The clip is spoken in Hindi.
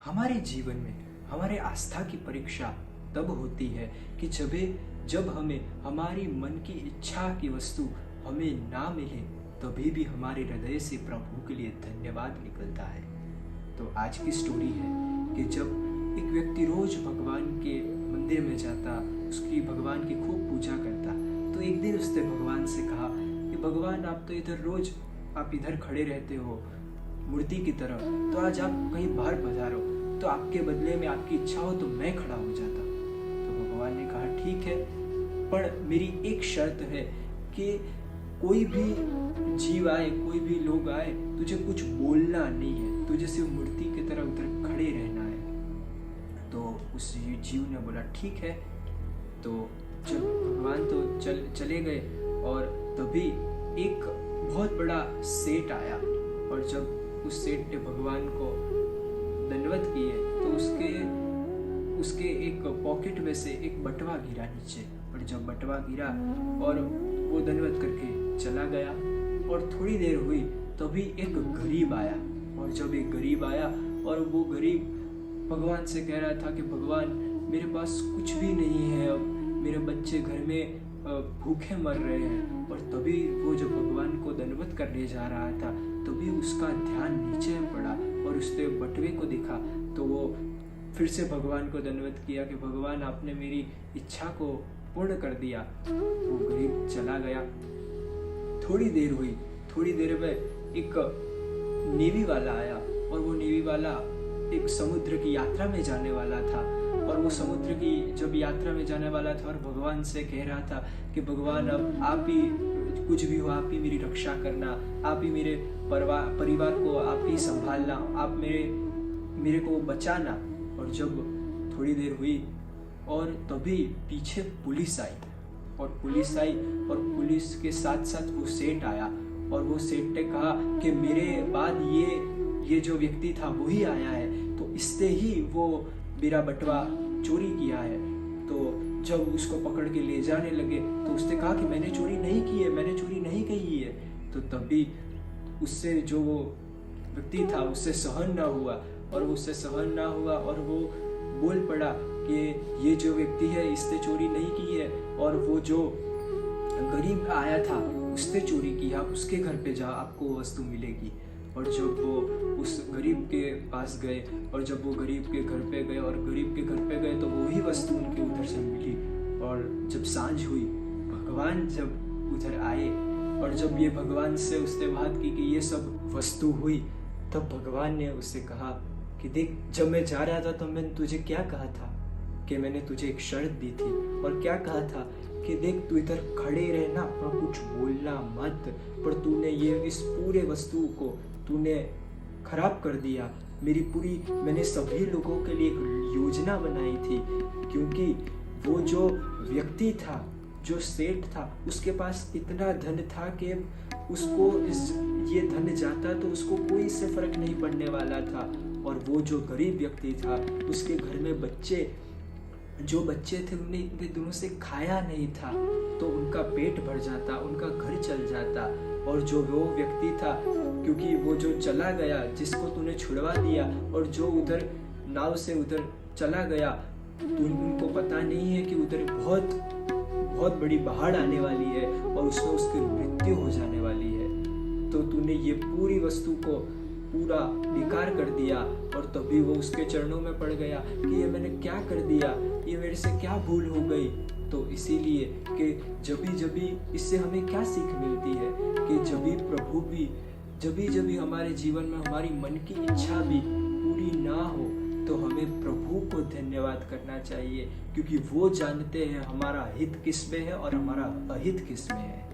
हमारे जीवन में हमारे आस्था की परीक्षा तब होती है कि जब हमें हमारी मन की इच्छा की वस्तु हमें ना मिले, तभी भी हमारे हृदय से प्रभु के लिए धन्यवाद निकलता है। तो आज की स्टोरी है कि जब एक व्यक्ति रोज भगवान के मंदिर में जाता, उसकी भगवान की खूब पूजा करता, तो एक दिन उसने भगवान से कहा कि भगवान, आप तो आप इधर खड़े रहते हो मूर्ति की तरह, तो आज आप कहीं बाहर पधारो, तो आपके बदले में आपकी इच्छा हो तो मैं खड़ा हो जाता। तो भगवान ने कहा ठीक है, पर मेरी एक शर्त है कि कोई भी जीव आए, कोई भी लोग आए, तुझे कुछ बोलना नहीं है, तुझे सिर्फ मूर्ति की तरह उधर खड़े रहना है। तो उस जीव ने बोला ठीक है। तो जब भगवान तो चले गए और तभी एक बहुत बड़ा सेठ आया, और जब उस सेठ ने भगवान को दंडवत किए तो उसके एक पॉकेट में से एक बटवा गिरा नीचे, और जब बटवा गिरा और वो दंडवत करके चला गया, और थोड़ी देर हुई तभी एक गरीब आया, और जब एक गरीब आया और वो गरीब भगवान से कह रहा था कि भगवान, मेरे पास कुछ भी नहीं है, अब मेरे बच्चे घर में भूखे मर रहे हैं। और तभी वो जब भगवान को दंडवत करने जा रहा था, तभी उसका ध्यान नीचे पड़ा और उसने बटवे को देखा, तो वो फिर से भगवान को दंडवत किया कि भगवान, आपने मेरी इच्छा को पूर्ण कर दिया। वो गरीब चला गया। थोड़ी देर हुई, थोड़ी देर में एक नेवी वाला आया, और वो नेवी वाला एक समुद्र की यात्रा में जाने वाला था, और वो समुद्र की जब यात्रा में जाने वाला था और भगवान से कह रहा था कि भगवान, अब आप ही कुछ भी हो, आप ही मेरी रक्षा करना, आप ही मेरे परिवार को आप ही संभालना, आप मेरे को बचाना। और जब थोड़ी देर हुई और तभी पीछे पुलिस आई, और पुलिस के साथ साथ वो सेठ आया, और वो सेठ ने कहा कि मेरे बाद ये जो व्यक्ति था वही आया है, तो इससे ही वो मेरा बटवा चोरी किया है। तो जब उसको पकड़ के ले जाने लगे तो उसने कहा कि मैंने चोरी नहीं की है, मैंने चोरी नहीं की है। तो तभी उससे जो वो व्यक्ति था उससे सहन ना हुआ, और वो बोल पड़ा कि ये जो व्यक्ति है इसने चोरी नहीं की है, और वो जो गरीब आया था उसने चोरी की है, आप उसके घर पे जाओ, आपको वस्तु मिलेगी। और जब वो उस गरीब के पास गए, और जब वो गरीब के घर पे गए और गरीब के घर पे गए, तो वही वस्तु उनके उधर से मिली। और जब सांझ हुई, भगवान जब उधर आए, और जब ये भगवान से उसने बात की कि ये सब वस्तु हुई, तब भगवान ने उससे कहा कि देख, जब मैं जा रहा था तो मैंने तुझे क्या कहा था कि मैंने तुझे एक शर्त दी थी, और क्या कहा था कि देख, तू इधर खड़े रहना, पर कुछ बोलना मत, पर तूने ये इस पूरे वस्तु को तूने खराब कर दिया। मैंने सभी लोगों के लिए एक योजना बनाई थी, क्योंकि वो जो व्यक्ति था, जो सेठ था, उसके पास इतना धन था कि उसको ये धन जाता तो उसको कोई इससे फर्क नहीं पड़ने वाला था। और वो जो गरीब व्यक्ति था, उसके घर में बच्चे थे, उन्हें इतने दिनों से खाया नहीं था, तो उनका पेट भर जाता, उनका घर चल जाता। और जो वो व्यक्ति था, क्योंकि वो जो चला गया, जिसको तूने छुड़वा दिया, और जो उधर नाव से उधर चला गया, उनको पता नहीं है कि उधर बहुत बड़ी बाढ़ आने वाली है और उसमें उसकी मृत्यु हो जाने वाली है। तो तूने ये पूरी वस्तु को पूरा बेकार कर दिया। और तभी वो उसके चरणों में पड़ गया कि ये मैंने क्या कर दिया, ये मेरे से क्या भूल हो गई। तो इसीलिए कि जभी इससे हमें क्या सीख मिलती है कि जभी हमारे जीवन में हमारी मन की इच्छा भी पूरी ना हो, तो हमें प्रभु को धन्यवाद करना चाहिए, क्योंकि वो जानते हैं हमारा हित किस में है और हमारा अहित किस में है।